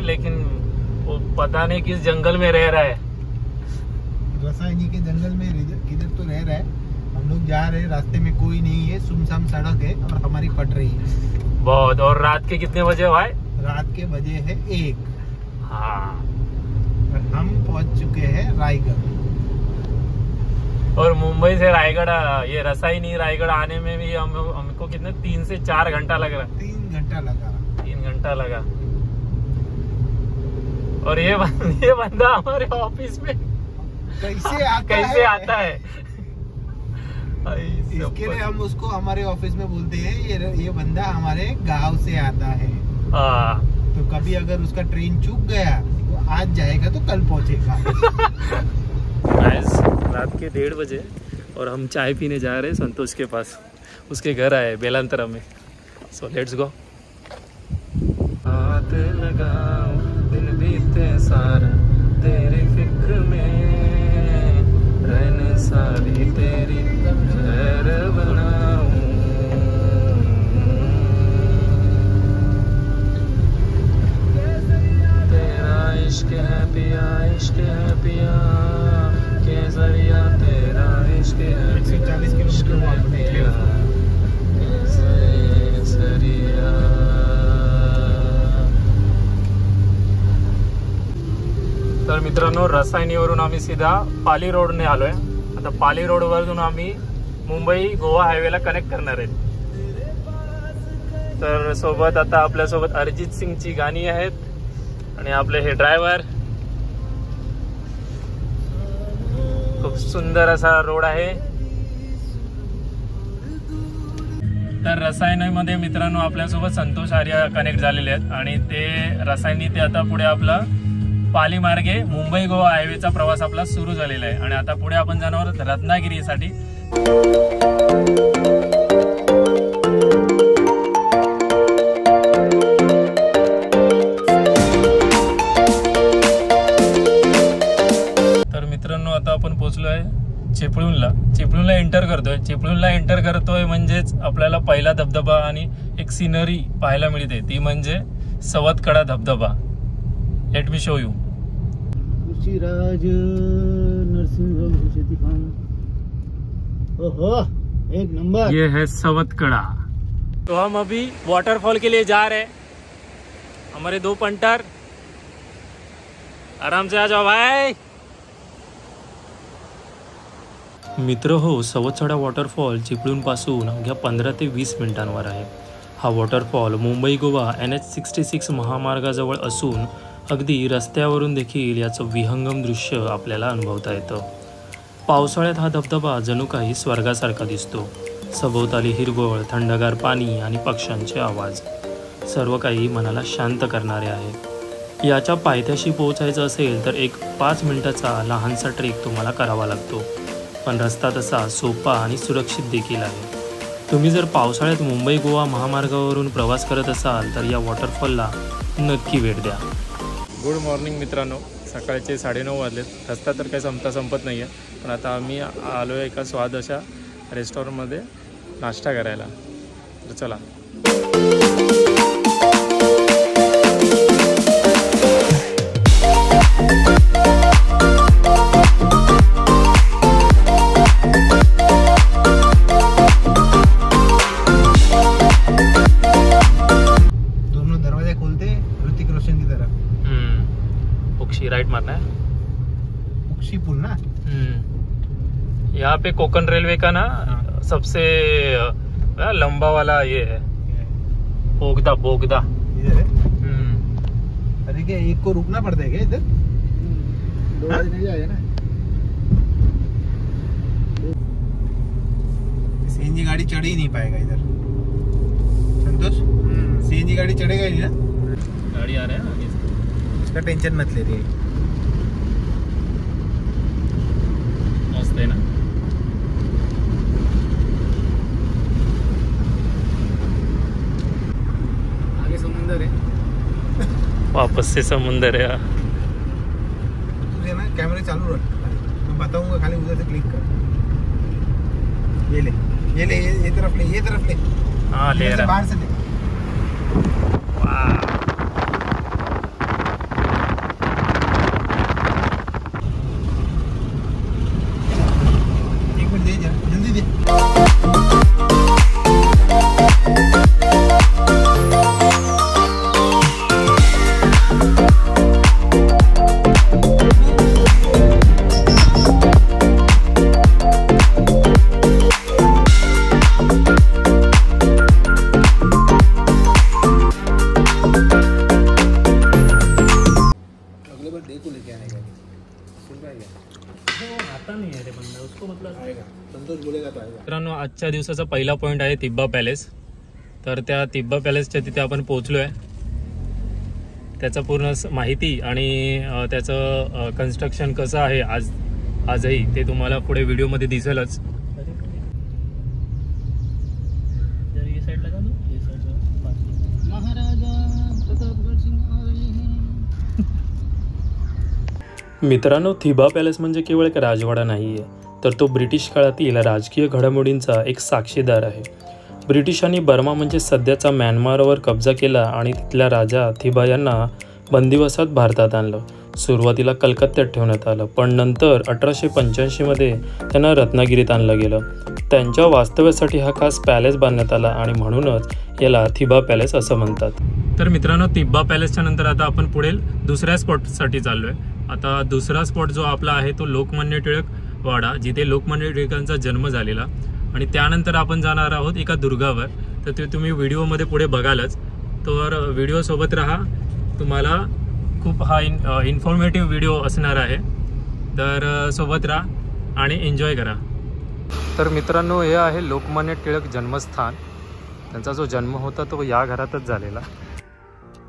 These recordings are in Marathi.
लेकिन वो पता नहीं किस जंगल में रह रहा है। रसायनी के जंगल में किधर तो रह रहा है। हम लोग जा रहे हैं, रास्ते में कोई नहीं है, सुनसान सड़क है और हमारी पट रही है बहुत। और रात के कितने बजे भाई? रात के बजे है 1। हाँ, और हम पहुंच चुके हैं रायगढ़। और मुंबई से रायगढ़, ये रसायनी रायगढ़ आने में भी हमको कितने 3 से 4 घंटा लग रहा। 3 घंटा लगा। 3 घंटा लगा। और ये बंदा हमारे ऑफिस में कैसे आता है? इसके लिए हम उसको हमारे ऑफिस में बोलते हैं ये बंदा हमारे गांव से आता है। तो कभी अगर उसका ट्रेन चूक गया तो आज जाएगा तो कल पहुंचेगा। रात के 1:30 बजे और हम चाय पीने जा रहे हैं संतोष के पास। उसके घर आए बेलांतरा में। So let's go. हाथ लगाओ दिन बीते सारा तेरी फिक्र में, रहने सारी तेरी शहर बनाऊं। तेरा इश्क है पिया, इश्क है पिया, केसरिया तेरा इश्क है। 140 किलोमीटर केसरिया। तर मित्रांनो, रसायनीवरून आम्ही सीधा पाली रोडने आलोय। आता पाली रोडवरून आम्ही मुंबई गोवा हायवेला कनेक्ट करणार आहे। तर सोबत आता आपल्यासोबत अरिजित सिंगची गाणी आहेत आणि आपले हे ड्रायव्हर। खूप सुंदर असा रोड आहे। तर रसायनीमध्ये मित्रांनो आपल्यासोबत संतोष आर्य कनेक्ट झालेले आहेत आणि ते रसायनी ते आता पुढे आपला पाली मार्गे मुंबई गोवा हायवेचा प्रवास आपला सुरू झालेला आहे आणि आता पुढे आपण जाणार आहोत रत्नागिरीसाठी। तर मित्रांनो आता आपण पोहोचलोय चिपळूणला। चिपळूणला एंटर करतोय। चिपळूणला एंटर करतोय म्हणजेच आपल्याला पहिला धबधबा आणि एक सिनरी पाहायला मिळते, ती म्हणजे सवतकडा धबधबा। Let me show you. Rishiraj Narasimha ओहो, एक नंबर। ये है सवतकडा। तो हम अभी वाटरफॉल के लिए जा रहे हैं। हमारे 2 पंटर, आराम से आ जाओ भाई। मित्र हो, सवतकडा वॉटरफॉल चिपळूणपासून अवघ्या 15 ते 20 मिनिटांवर आहे। हा वॉटरफॉल मुंबई गोवा NH66 महामार्गाजवळ असून अगदी रस्त्यावरून देखील याचं विहंगम दृश्य आपल्याला अनुभवता येतं। पावसाळ्यात हा धबधबा जणू काही स्वर्गासारखा दिसतो। सभोवताली हिरवळ, थंडगार पाणी आणि पक्ष्यांचे आवाज, सर्व काही मनाला शांत करणारे आहे। याच्या पायथ्याशी पोहोचायचं असेल तर एक 5 मिनिटाचा लहानसा ट्रेक तुम्हाला करावा लागतो, पण रस्ता तसा सोपा आणि सुरक्षित देखील आहे। तुम्ही जर पावसाळ्यात मुंबई गोवा महामार्गावरून प्रवास करत असाल तर या वॉटरफॉलला नक्की भेट द्या। गुड मॉर्निंग मित्रांनो, सकाळचे 9:30 वाजलेत। रस्ता तर काही संपत नाही आहे, पण आता आम्ही आलो आहे एका स्वाद अशा रेस्टॉरंटमध्ये नाश्ता करायला। तर चला। दोनों दरवाजे खोलते ऋतिक रोशन की तरह। राइट मारना है, उक्षी पुल ना। यहाँ पे कोकण रेलवे का ना सबसे लंबा वाला ये है, बोगदा। इधर है। अरे क्या एक को रुकना पड़ता है क्या इधर? 2 बजे नहीं जाएगा ना। सीएनजी गाड़ी चढ़ ही नहीं पाएगा इधर। संतोष, सीएनजी गाड़ी चढ़ेगा ही नहीं ना। गाड़ी आ रहा है ना, इसका टेंशन मत ले रही। मस्त है ना। वापस से समुंदर है। तुझे ना कैमरे चालू रख, मैं बताऊंगा, खाली उधर से क्लिक कर। ये ले ये तरफ ले, ये तरफ ले। हाँ ले रहा, बाहर से ले। वाह दे जा, जल्दी दे। अगले बार देखो लेके आने का, सुन पाएगा? आता नहीं है रे बंदा, उसको मतलब आएगा, संतोष बोलेगा तो आएगा। मित्रांनो, आजच्या दिवसाचा पहिला पॉईंट आहे तिब्बा पॅलेस. तर त्या तिब्बा पॅलेसच्या तिथे आपण पोहोचलो आहे. त्याचा पूर्ण माहिती आणि त्याचं कन्स्ट्रक्शन कसं आहे आजही ते तुम्हाला पुढे व्हिडिओमध्ये दिसेलच. मित्रांनो, थिबा पॅलेस म्हणजे केवळ एक राजवाडा नाही आहे, तर तो ब्रिटिश काळातील राजकीय घडामोडींचा एक साक्षीदार आहे. ब्रिटिशांनी बर्मा म्हणजे सध्याचा म्यानमारवर कब्जा केला आणि तिथल्या राजा थिबा यांना बंदिवासात भारतात आणलं. सुरुवातीला कलकत्त्यात ठेवण्यात आलं, पण नंतर 1885मध्ये त्यांना रत्नागिरीत आणलं गेलं. त्यांच्या वास्तव्यासाठी हा खास पॅलेस बांधण्यात आला आणि म्हणूनच याला थिबा पॅलेस असं म्हणतात. तर मित्रांनो, तिब्बा पॅलेसच्या नंतर आता आपण पुढे दुसऱ्या स्पॉटसाठी चाललो आहे. आता दुसरा स्पॉट जो आपला आहे तो लोकमान्य टिळक वाडा, जिथे लोकमान्य टिळकांचा जन्म झालेला. आणि त्यानंतर आपण जाणार आहोत एका दुर्गावर. तर ते तुम्ही व्हिडिओमध्ये पुढे बघालच, तर व्हिडिओसोबत राहा. तुम्हाला खूप हा इन्फॉर्मेटिव्ह व्हिडिओ असणार आहे, तर सोबत राहा आणि एन्जॉय करा. तर मित्रांनो, हे आहे लोकमान्य टिळक जन्मस्थान. त्यांचा जो जन्म होता तो या घरातच झालेला.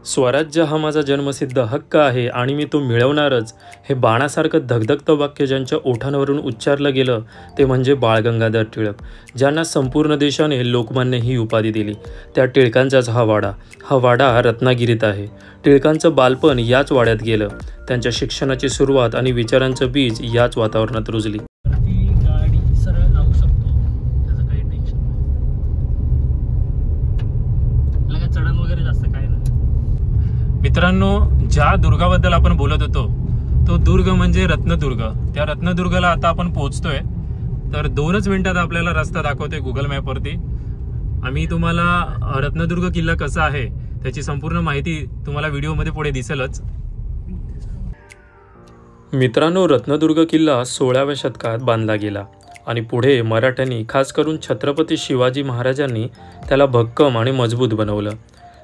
स्वराज्य हा माझा जन्मसिद्ध हक्क आहे आणि मी तो मिळवणारच, हे बाणासारखं धगधगतं वाक्य ज्यांच्या ओठांवरून उच्चारलं गेलं ते म्हणजे बाळ गंगाधर टिळक, ज्यांना संपूर्ण देशाने लोकमान्य ही उपाधी दिली. त्या टिळकांचाच हा वाडा रत्नागिरीत आहे. टिळकांचं बालपण याच वाड्यात गेलं. त्यांच्या शिक्षणाची सुरुवात आणि विचारांचं बीज याच वातावरणात रुजली. मित्रांनो, ज्या दुर्गाबद्दल आपण बोलत होतो तो दुर्ग म्हणजे रत्नदुर्ग. त्या रत्नदुर्गला आता आपण पोहोचतोय. तर 2च मिनिटात आपल्याला रस्ता दाखवतोय गुगल मॅपवरती. आम्ही तुम्हाला रत्नदुर्ग किल्ला कसा आहे त्याची संपूर्ण माहिती तुम्हाला व्हिडिओमध्ये पुढे दिसेलच. मित्रांनो, रत्नदुर्ग किल्ला 16व्या शतकात बांधला गेला आणि पुढे मराठ्यांनी, खास करून छत्रपती शिवाजी महाराजांनी त्याला भक्कम आणि मजबूत बनवलं.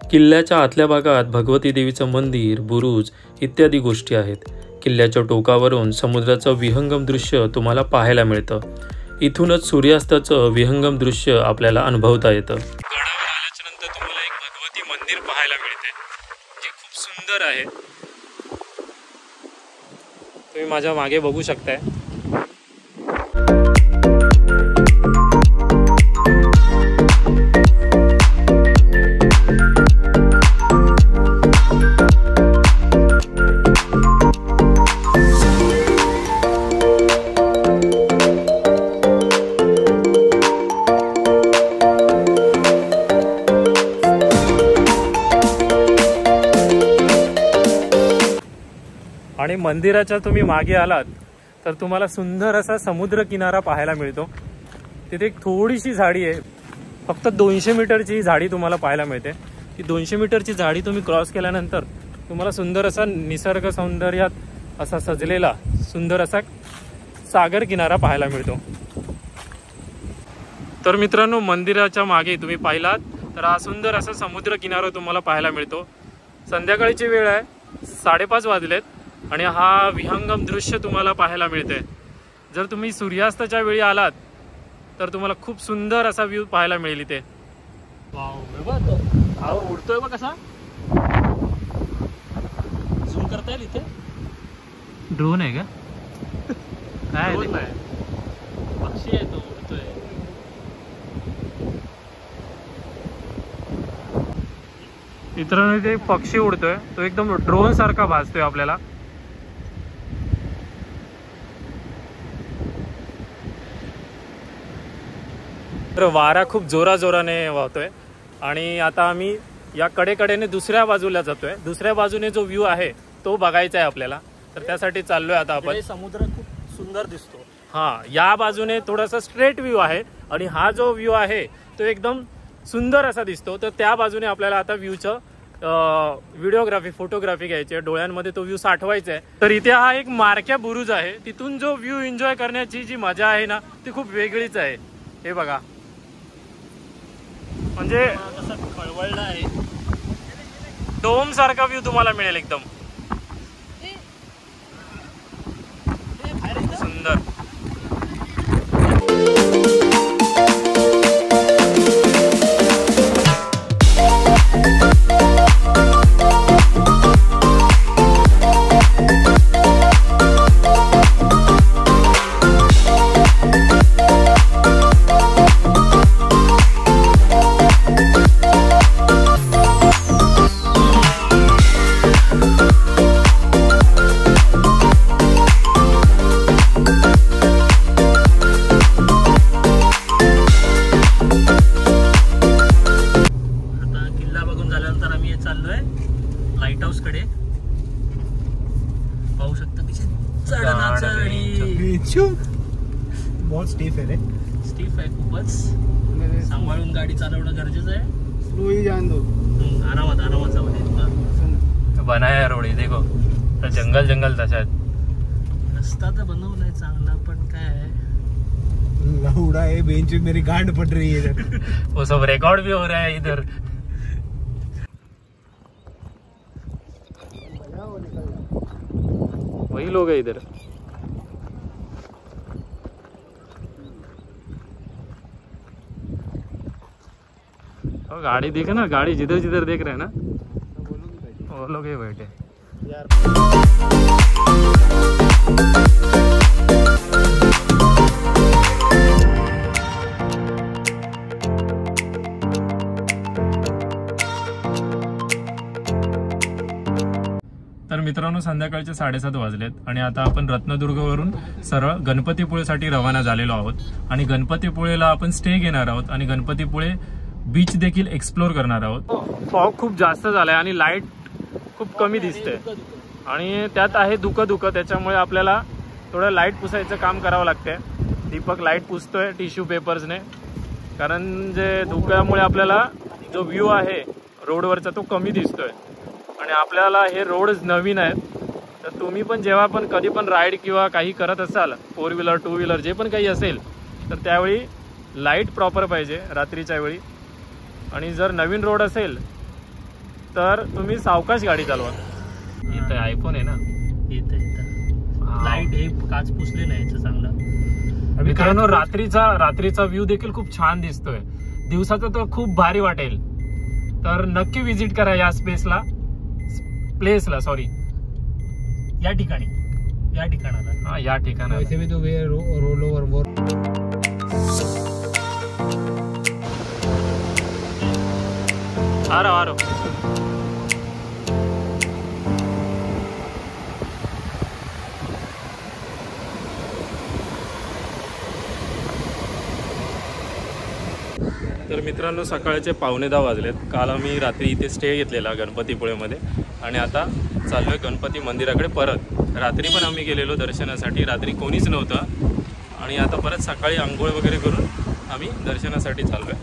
किल्ल्याच्या आतल्या भागात भगवती देवीचं मंदिर, बुरुज इत्यादी गोष्टी आहेत. किल्ल्याच्या टोकावरून समुद्राचं विहंगम दृश्य तुम्हाला पाहायला मिळतं. इथूनच सूर्यास्ताचं विहंगम दृश्य आपल्याला अनुभवता येतं. गडावर आल्याच्या नंतर तुम्हाला एक भगवती मंदिर पाहायला मिळते, जे खूप सुंदर आहे. तुम्ही माझ्या मागे बघू शकताय. आणि मंदिराच्या तुम्ही मागे आलात तर तुम्हाला सुंदर असा समुद्र किनारा पाहायला मिळतो. तिथे एक थोडीशी झाडी आहे, फक्त 200 मीटरची झाडी तुम्हाला पाहायला मिळते. ती 200 मीटरची झाडी तुम्ही क्रॉस केल्यानंतर तुम्हाला सुंदर असा निसर्ग सौंदर्यात असा सजलेला सुंदर असा सागर किनारा पाहायला मिळतो. तर मित्रांनो, मंदिराच्या मागे तुम्ही पाहिलात तर हा सुंदर असा समुद्र किनारा तुम्हाला पाहायला मिळतो. संध्याकाळची वेळ आहे, 5:30 वाजलेत आणि हा विहंगम दृश्य तुम्हाला पाहायला मिळते. जर तुम्ही सूर्यास्ताच्या वेळी आलात तर तुम्हाला खूप सुंदर असा व्ह्यू पाहायला मिळेल इथे. हा उडतोय बघ कसा, झूम करता येईल इथे. ड्रोन आहे का काय? पक्षी आहे तो, उडतोय. मित्रांनो इथे एक पक्षी उडतोय, तो एकदम ड्रोन सारखा भासतोय आपल्याला. तर वारा खूप जोराने वाहतोय आणि आता आम्ही या कडेकडेने दुसऱ्या बाजूला जातोय. दुसऱ्या बाजूने जो व्ह्यू आहे तो बघायचा आहे आपल्याला, तर त्यासाठी चाललोय आता आपण. समुद्र खूप सुंदर दिसतो. हा, या बाजूने थोडासा स्ट्रेट व्ह्यू आहे आणि हा जो व्ह्यू आहे तो एकदम सुंदर असा दिसतो. तर त्या बाजूने आपल्याला आता व्ह्यूचं व्हिडिओग्राफी फोटोग्राफी घ्यायची आहे, डोळ्यांमध्ये तो व्ह्यू साठवायचा आहे. तर इथे हा एक मारक्या बुरुज आहे, तिथून जो व्ह्यू एन्जॉय करण्याची जी मजा आहे ना ती खूप वेगळीच आहे. हे बघा, म्हणजे खळवळला आहे, डोम सारखा व्ह्यू तुम्हाला मिळेल, एकदम सुंदर. लाईट हाऊस कडे. पाहू शकता कशी चढणाचढणी. बहुत स्टीफ आहे रे. स्टीफ आहे खूपच. सांभाळून गाडी चालवणं गरजेचं आहे. स्लो ही जान दो. आरामात जाऊ दे. बनाया रोड देखो, तर जंगल तशात. रस्ता तर बनवलाय चांगला, पण काय आहे लहुड़ा है बेंच में, मेरी गांड पड़ रही है इधर. वो सब रिकॉर्ड भी हो रहा है इधर. वही लोग है इधर. और गाड़ी देखे ना, गाड़ी जिधर देख रहे हैं ना वो लोग ही बैठे तर मित्रांनो, संध्याकाळचे 7:30 वाजलेत आणि आता आपण रत्नदुर्गवरून सरळ गणपतीपुळेसाठी रवाना झालेलो आहोत. आणि गणपतीपुळेला आपण स्टे घेणार आहोत आणि गणपतीपुळे बीच देखील एक्सप्लोर करणार आहोत. फॉग खूप जास्त झालाय आणि लाईट खूप कमी दिसते आणि त्यात आहे धुकं, त्याच्यामुळे आपल्याला थोडं लाईट पुसायचं काम करावं लागतंय. दीपक लाईट पुसतोय टिश्यू पेपर्सने, कारण जे धुक्यामुळे आपल्याला जो व्ह्यू आहे रोडवरचा तो कमी दिसतोय आणि आपल्याला हे रोड नवीन आहेत. तर तुम्ही पण जेव्हा पण कधी पण राईड किंवा काही करत असाल, 4 व्हीलर 2 व्हीलर जे पण काही असेल, तर त्यावेळी लाईट प्रॉपर पाहिजे रात्रीच्या वेळी. आणि जर नवीन रोड असेल तर तुम्ही सावकाश गाडी चालवा. इथं आयफोन आहे ना, इथं लाईट हे काच पुसले नाही याचं चांगलं. मित्रांनो, रात्रीचा व्ह्यू देखील खूप छान दिसतोय. दिवसाचा तर खूप भारी वाटेल. तर नक्की विजिट करा या प्लेसला सॉरी या ठिकाणाला. हा, या ठिकाणाला. वैसे भी तो वे रोल ओवर वो आ रहा. तर मित्रांनो, सकाळचे 9:15 वाजलेत. काल आम्ही रात्री इथे स्टे घेतलेला गणपतीपुळेमध्ये आणि आता चाललोय गणपती मंदिराकडे परत. रात्री पण आम्ही गेलेलो दर्शनासाठी, रात्री कोणीच नव्हतं आणि आता परत सकाळी आंघोळ वगैरे करून आम्ही दर्शनासाठी चाललोय.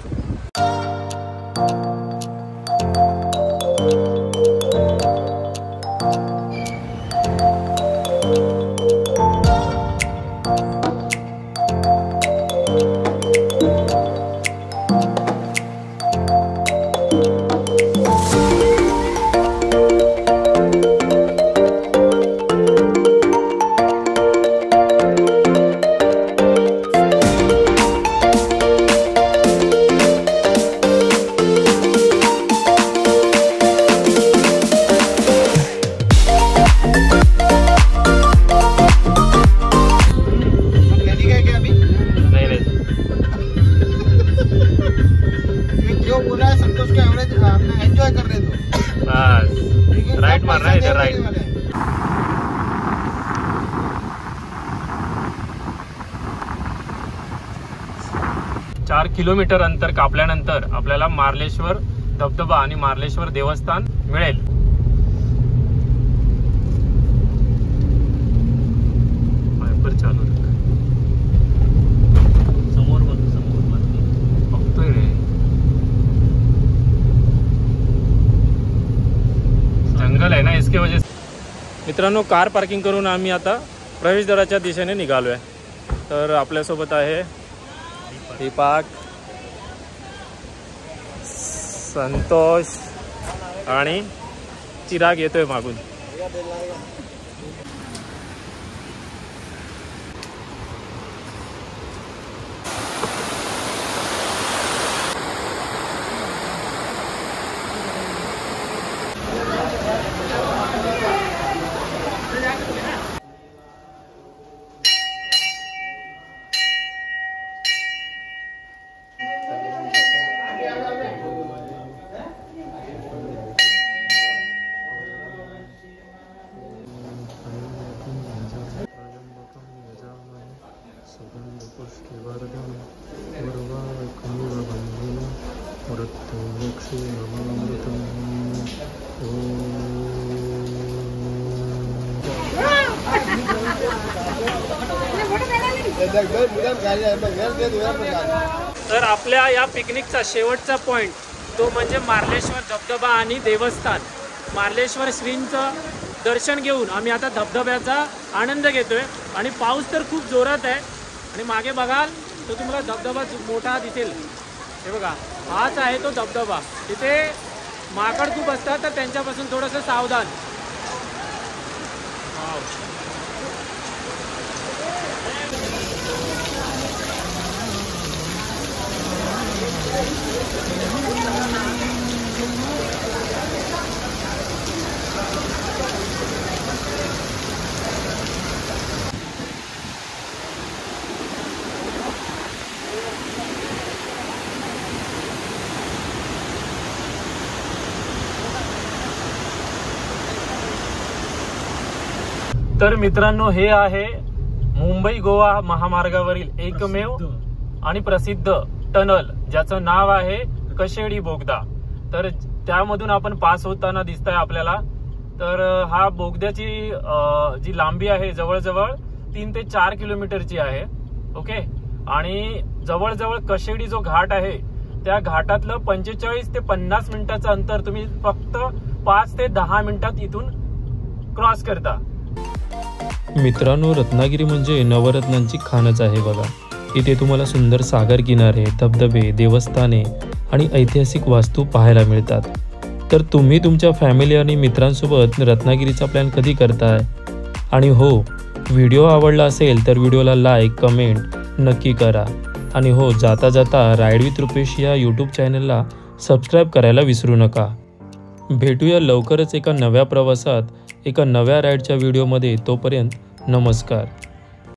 जो बोला संतोष के एवरेज एंजॉय कर रहे थे. राईट मार ना इथे राईट. 4 किलोमीटर अंतर कापल्यानंतर आपल्याला मार्लेश्वर धबधबा आणि मार्लेश्वर देवस्थान मिळेल. वायपर चालू समोर बघतोय रे. जंगल आहे ना इसके वजह से. मित्रांनो, कार पार्किंग करून आम्ही आता प्रवेशद्वाराच्या दिशेने निघालोय. तर आपल्यासोबत आहे दीपक, संतोष आणि चिराग येतोय मागून. तर आपल्या या पिकनिकचा शेवटचा पॉइंट तो म्हणजे मार्लेश्वर धबधबा आणि देवस्थान. मार्लेश्वर श्रींचं दर्शन घेऊन आम्ही आता धबधब्याचा आनंद घेतोय. आणि पाऊस तर खूप जोरात आहे. आणि मागे बघाल तर तुम्हाला धबधबा मोठा दिसेल. हे बघा, हाच आहे तो धबधबा. तिथे माकड खूप असतात, तर त्यांच्यापासून थोडंसं सावधान. तर मित्रांनो, हे आहे मुंबई गोवा महामार्गावरील एकमेव आणि प्रसिद्ध टनल, ज्याचं नाव आहे कशेडी बोगदा. तर त्यामधून आपण पास होताना दिसतंय आपल्याला. तर हा बोगद्याची जी लांबी आहे जवळजवळ 3 ते 4 किलोमीटरची आहे. ओके. आणि जवळजवळ कशेडी जो घाट आहे त्या घाटातलं 45 ते 50 मिनिटाचं अंतर तुम्ही फक्त 5 ते 10 मिनिटात इथून क्रॉस करता. मित्रांनो, रत्नागिरी म्हणजे नवरत्नांची खाणच आहे बघा. इथे तुम्हाला सुंदर सागर किनारे, धबधबे, देवस्थाने आणि ऐतिहासिक वास्तू पाहायला मिळतात. तर तुम्ही तुमच्या फॅमिली आणि मित्रांसोबत रत्नागिरीचा प्लॅन कधी करताय? आणि हो, व्हिडिओ आवडला असेल तर व्हिडिओला लाईक, कमेंट नक्की करा. आणि हो, जाता जाता राईड विथ रुपेश या यूट्यूब चॅनलला सबस्क्राईब करायला विसरू नका. भेटूया लवकरच एका नव्या प्रवासात, एका नव्या राईडच्या व्हिडिओमध्ये. तोपर्यंत नमस्कार.